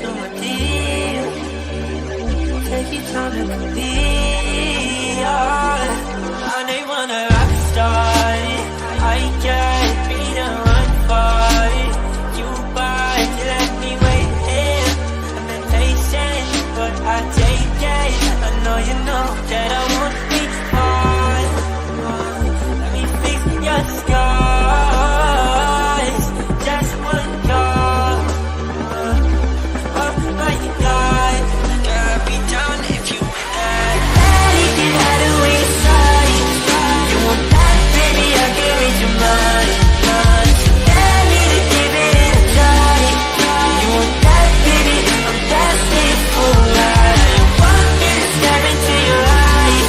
to a deal. Take your time to complete. I ain't wanna rock star. I can't be the one for you, but you let me wait here. I've been patient, but I take it. I know you know that I won't be hard. Let me fix your scars. Just one call. Oh my God, girl, I'll be down if you want that. You can hide away inside. You want that, baby, I can read your mind. Tell me to give it a try. You want that, baby, I'm desperate for that. Want me to stare into your eyes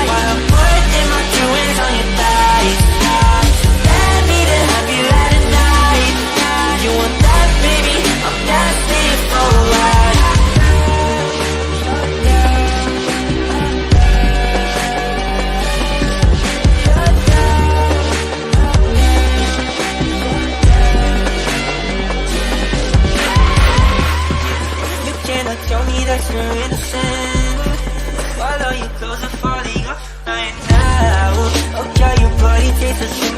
while I'm putting my two hands on your thighs. Tell me to have you at a night. You want that, baby, I'm desperate for that. You cannot tell me that you're innocent while all your clothes are falling off right now. Okay, your body tastes the same